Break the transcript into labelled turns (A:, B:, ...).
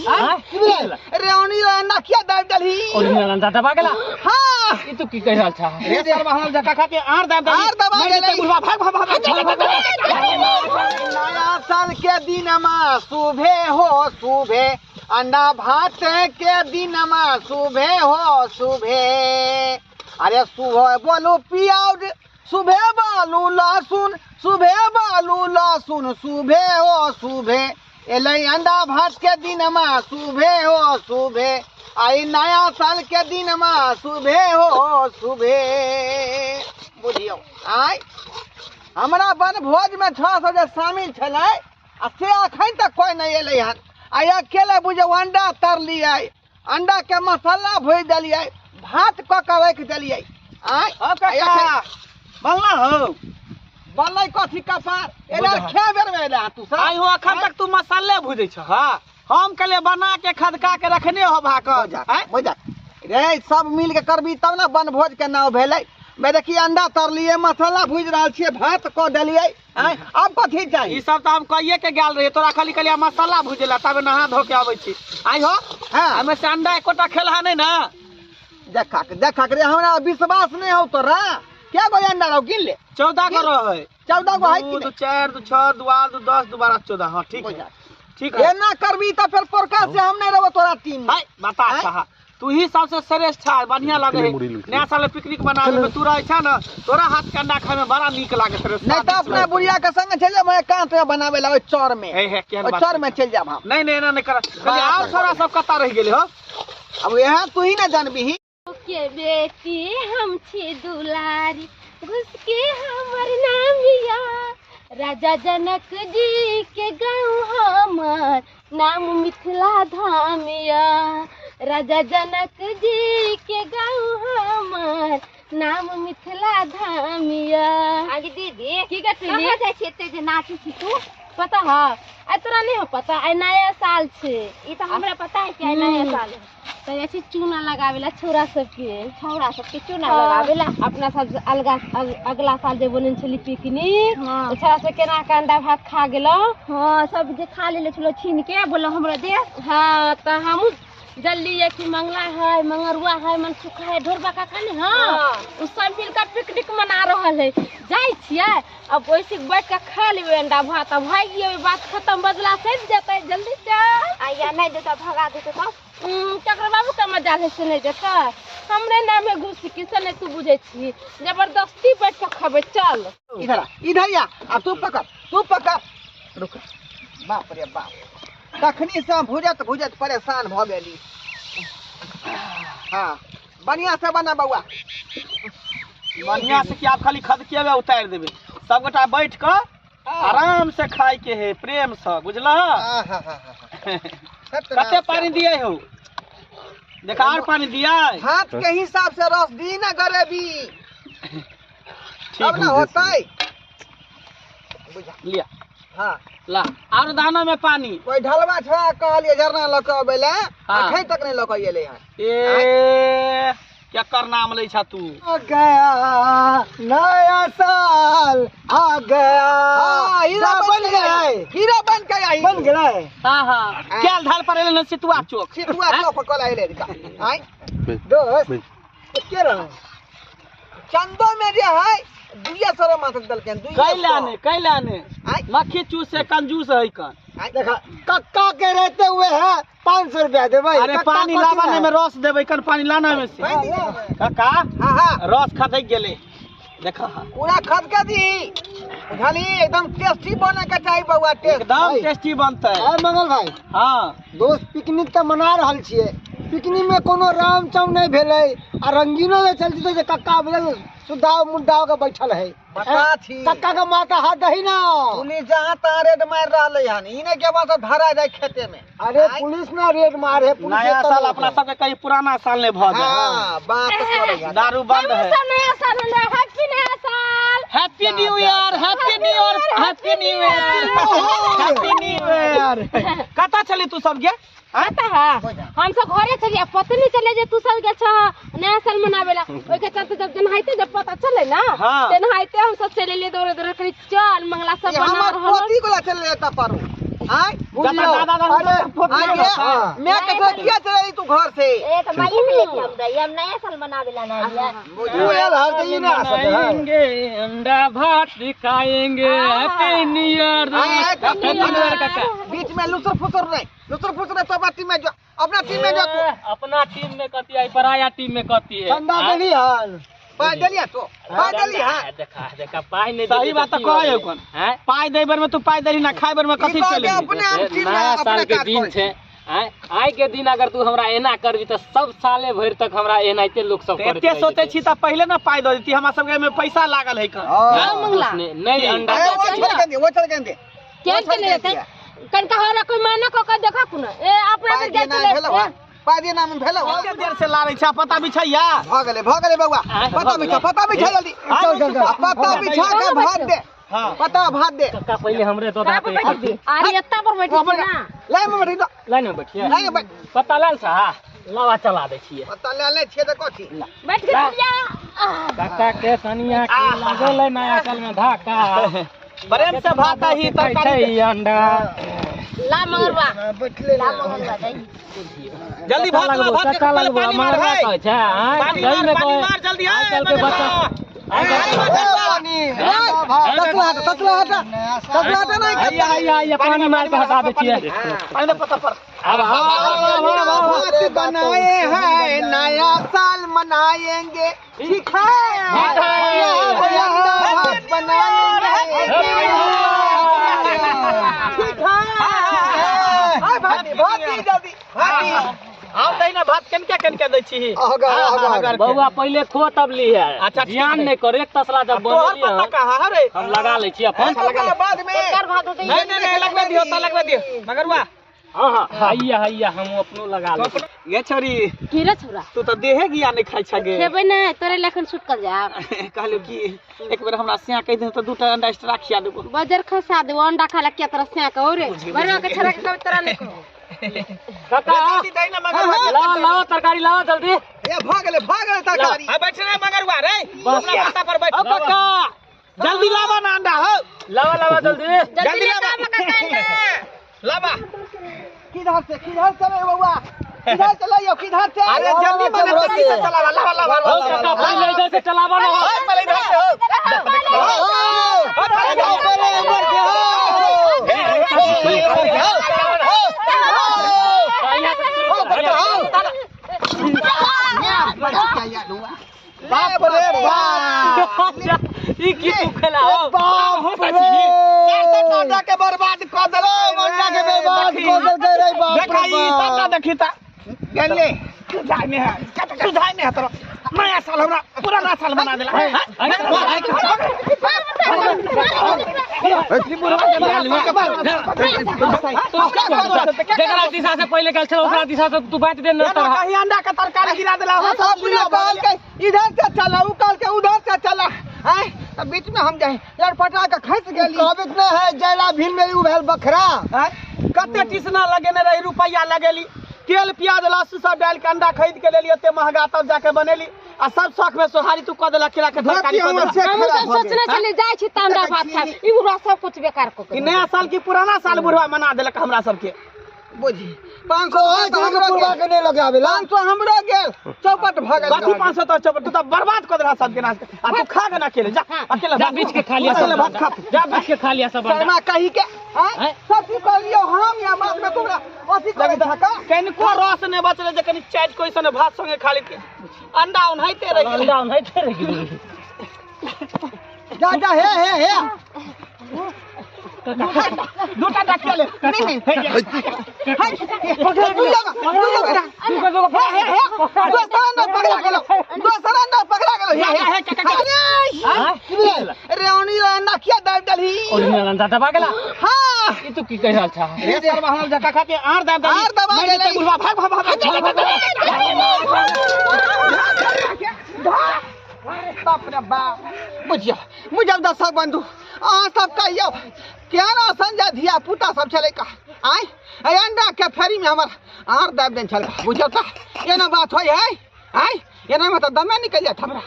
A: रे ओनी अंडा किया दाब दली
B: ओरिजिनल अंडा दबा गेला।
A: हां
B: ई तू की कह रहल छ
A: रे सर हम झटका खा के आर दाब दली आर दबा गेले बुढ़वा भाग नया साल के दिन में सुबह हो सुबह अंडा भात के दिन में सुबह हो सुबह अरे सुबह बोलू प्याज सुबह बालू लहसुन सुबह बालू लहसुन सुबह हो सुबह एले अंडा भात के दिन में सुबह हो सुबह आई नया साल के दिन में सुबह हो सुबह बुझियो आई हमरा वन भोज में 600 जे शामिल छलै आ से अखन तक कोई नहीं एलै हन आई अकेले बुझो अंडा तरलियै अंडा के मसाला भूज देलियै भात क के रख देलियै आई बनला हो बनलै कथी कपार एला खे बेर में एला तू सब
B: आई हो अखन तक तू मसाले भुजै छ। हां हम कले बना के खदका के रखने हो भाक
A: बुझा रे सब मिल के करबी तब ना वन भोज के नाव भेलै मैं देखी अंडा तरलिए मसाला भूज रहल छियै भात क देलियै अब कथी चाहिए
B: ई सब त हम कहिए के गेल रही तोरा खाली कलिया मसाला भुजेला तब नहा धो के आबै छी आई हो
A: हां
B: हमें से अंडा एकोटा खेलहा नहीं ना
A: देखा के रे हमरा विश्वास नहीं हो तोरा क्या गो अंडा रहो गिन ले
B: 14 को रहे
A: 14 गो है
B: 2 4 2 6 2 8 2 10 2 12 14 हां ठीक है ठीक है
A: एना करबी त फिर प्रकाश से हम नहीं रहबो तोरा टीम में
B: हाय बता अच्छा तू ही सबसे श्रेष्ठ है बढ़िया लगे है नया साल पिकनिक बनावे में तू रहे छ ना तोरा हाथ के अंडा खाए में बड़ा नीक लागे रे
A: नहीं त अपना बुढ़िया के संग चल जा मैं कांत में बनावे ला ओय चौर में चौर में चल जा हम
B: नहीं नहीं नहीं कर खाली आओ छोरा सब कता रह गेले हो
A: अब यहां तू ही ना जानबी
C: के बेटी हम छी दुलारी घुस के हमर नामिया राजा जनक जी के गाँव हमर नाम मिथिला धामिया राजा जनक जी के गाँव हमर नाम मिथिला धामिया आगे दीदी की कहली जाय छी एते जे नाची छी तू पता है आ तोरा नहीं हो पता आई नया साल छे ई त हमरा पता है कि आई नया साल है तो ऐसे चूना लगावेला छोरा सबके चूना लगावेला अपना सब अगला साल जे बोलन छली पिकनिक छोरा से केना के अंडा भात खा गेलो हां सब जे खा लेले छलो छीन के बोलो हमरा दे हां त हम जल्दी ये कि मंगला है मंगरुआ है मनसुखा है ढोरबा का खाने हां उस सब मिलकर पिकनिक मना रहल है जाय छियै अब वैसे बैठ के खा लेबे अंडा भात अब भाग गए बात खत्म बदला से जते जल्दी चल आया नहीं देता भगा देते सब चक्र बाबू का मजाल है से नहीं देता हमरे नाम में घुस की से नहीं तू बुझे छी जबरदस्ती बैठ के खाबे चल
A: इधर या अब तू पकड़ रुक बाप रे बाप तखनी से भुजत परेशान भ गेली हां बढ़िया से बना बउआ
B: बढ़िया से कि आप खाली खदकेबे उतार देबे सब गोटा बैठ के आराम से खाए के है प्रेम से बुझला कते पानी दिए हो देखा और पानी दिया
A: हाथ के हिसाब से रस दी ना गरेबी अब ना होतै बुझा
B: लिया
A: हां
B: ला और दाना में पानी
A: कोई ढलवा छोड़ा कहलिए झरना लक अबेला अखै तक नहीं लक एले है
B: ए क्या कर नाम ले छा तू
A: आ गया नया साल आ गया हीरा बन गया आई बन गया
B: हां हां क्या ढाल पर एले सितुआ चौक
A: पर कल आइले आई दोस्त के रहा चंदो में जे है दुइया सर माथ दल के
B: कैलाने मक्खी चूस से कंजूस है कन
A: देखा कक्का के रहते हुए है 500 रुपया देबे
B: अरे पानी लावाने में रस देबे कन पानी लाना में से कक्का
A: हां
B: रस खदक गेले देखा
A: पूरा खद के दी खाली एकदम टेस्टी बने के चाहिए बउआ
B: एकदम टेस्टी बनता है
A: मंगल भाई
B: हां
A: दोस्त पिकनिक त मना रहल छिए पिकनिक में कोनो राम चौम नहीं भेलै आ रंगीनो ले चलती तो जे कक्का बगल सुदाव मुंडाव के बैठल है बता छी कक्का का माता हाथ दही ना पुलिस जहां ता रेड मार रहले हन इने के बाद धरा जाय खेते में अरे पुलिस ना रेड मारे पुलिस
B: नया साल अपना सब के कहीं पुराना साल ने भ जाए
A: हां बात करेगा
B: दारू बंद है
C: नया साल हैप्पी नया साल
B: happy new year happy new year happy new year कता चली तू सब गे
C: आता है हम सब घरे चलिए पत्नी चले जे तू सब के छ नया साल मनावेला ओइ के चलते जब नहाइते जब पता चले ना ते नहाइते हम सब चले ले दौड़े दौड़े करी चल मंगला सब बना रहल
A: पति कोला चले त पारो आय मैं कथा किया चली तू घर से
C: ए तो माई से लेके हम रही हम नया साल मनावेला ना लिया
A: तू यार हर कहीं ना
B: खाएंगे अंडा भात खाएंगे हैप्पी न्यू ईयर
A: बीच में लुसर फुसर तो अपना टीम में जो अपना टीम में जो
B: अपना टीम में कती है पराया टीम में कती है
A: चंदा देली हाल पादलिया तो पादलिया
B: देखा पाई नहीं सही बात तो कहे कोन हैं पाई दे बर में तू पाई देली ना खाए बर में कथि चले
A: नया
B: साल के दिन छे आइ के दिन अगर तू हमरा एना करबी त सब साले भर तक हमरा एनाइते लोग सब करते एते सोचे छी त पहले ना पाई द देती हमरा सब में पैसा लागल है
C: मंगला
B: नहीं अंडा
A: वो चल के दे
C: क्या चले रहते कनका होला कोई माना को का देखा कुना ए अपना के चले
A: पादी नाम भेलो
B: के देर से लारै छ पता बिछैया
A: भ गेले बउआ पता बिछा जल्दी पता बिछा के भात दे हां पता भात दे
B: का पहले हमरे तो दाते
C: अरे एत्ता पर बैठी ना
A: लाइन में बैठी दो
B: लाइन में बैठिए लाइन में पता लाल सा लावा चला दे छिए
A: पता ले ले छिए त कथि
C: बैठ के लिया
B: काका के सनिया की लागल है नया साल में धाका प्रेम से भात ही तरकारी अंडा
C: ला मगरवा
A: बैठले
C: ला मगरवा दई
B: जल्दी भात लगबो मगरवा कहै छै सही में कहै जल्दी आजकल के बच्चा पानी मार के हटा दे छिए पता पर
A: अब बनाए हैं नया साल मनाएंगे ठीक है
B: भात कनके दै छी बउआ पहले खो तब ली है अच्छा ध्यान नहीं कर एक तसला जब बनलिए हम लगा ले छी अपन
A: बाद में
B: नहीं लगवा दियो मगरवा हां हैया हम अपनो लगा ले गे छोरी
C: की रे छोरा
B: तू तो देहे गिया नहीं खाइ छ गे
C: खेबै ना तोरे लेखन शूट कर जा
B: कहलियो कि एक बेर हमरा सिया कह दे तो दूटा अंडा एक्स्ट्रा खिया देबो
C: बाजार खसा दे अंडा खाला के तरह सिया का रे बड़ा के छरा के कभी तरह नहीं कहो
B: काका लाओ तरकारी लाओ जल्दी
A: ए भाग गेले तरकारी
B: आ बैठ रे मगरवा रे अपना पत्ता पर बैठ काका जल्दी लावा ना अंडा हो लावा जल्दी लावा लावा
A: किधर से बउआ किधर चलाइयो किधर से
B: अरे जल्दी बने तेजी से चलावा लावा काका पहले इधर से चलावा ना पहले इधर से
A: बाप रे बाप
B: ई की तू खेला हो
A: बाप रे सरसों के बर्बाद कर देलो मंडा के बर्बाद कर दे रे बाप
B: देखा ई साटा देखिता
A: गेले
B: सुधाई नहीं है तोरा नया साल हमरा पुराना साल बना देला जेकरा दिशा से पहले कल छल ओकरा दिशा से तू बात दे न तरह कहीं अंडा का तरकारी गिरा देला
A: सब काल के इधर से चला उ काल के उधर से चला हैं त बीच में हम जाए लड़पटा के खस गेली कहबे न है जैला भील मेरी उभल बखरा
B: हैं कते टिसना लगेने रही रुपया लगेली तेल प्याज लहसुन सब डाल के अंडा खरीद के लेली ओते महंगा तब जाके बनेली आ सब शौक में सोहारी तू क देला केला के तरकारी क देला
C: हम सब सोचने चले जाय छी अंडा भात खाए ई बुढ़ा सब कुछ बेकार को
B: कि नया साल की पुराना साल बुढ़वा मना देलक हमरा सबके
A: बुझी 500 हमरा पूरा के नहीं लगावेला 500 हमरा गेल चौपट भागल
B: बाकी 500 तो चौपट तू तो बर्बाद कर देला सबके नाश आ तू खा के ना अकेले जा अकेले जा बीच के खा लिया सब भात खा जा बीच के खा लिया सब
A: शर्मा कही के हैं सब की कर लियो हम या बात में तोरा ओसी करे धका
B: कनिको रस ने बचले जे कनि चाट कोई सने भात संगे खा लेती अंडा उन्हाइते रही
A: जा हे
B: दूटा डकिया ले
A: नहीं पकड़ रेवनी अंडा किया दाब डाली
B: ओरिजिनल अंडा दबा गेला
A: हां
B: ई तू की कह रहल छ रे सरवा हम जका खा के आर दबा गेलै बुढ़वा भाग
A: बाप रे बाप बुझियो मुझे दर्शक बंधु अहाँ सब कहियो क्या ना संजय धिया पुता सब चले का आय अंडा के फेरी में हमर आर दाब देन चल बुझियो त एना बात होय है आय एना में त दमे निकल जात हमरा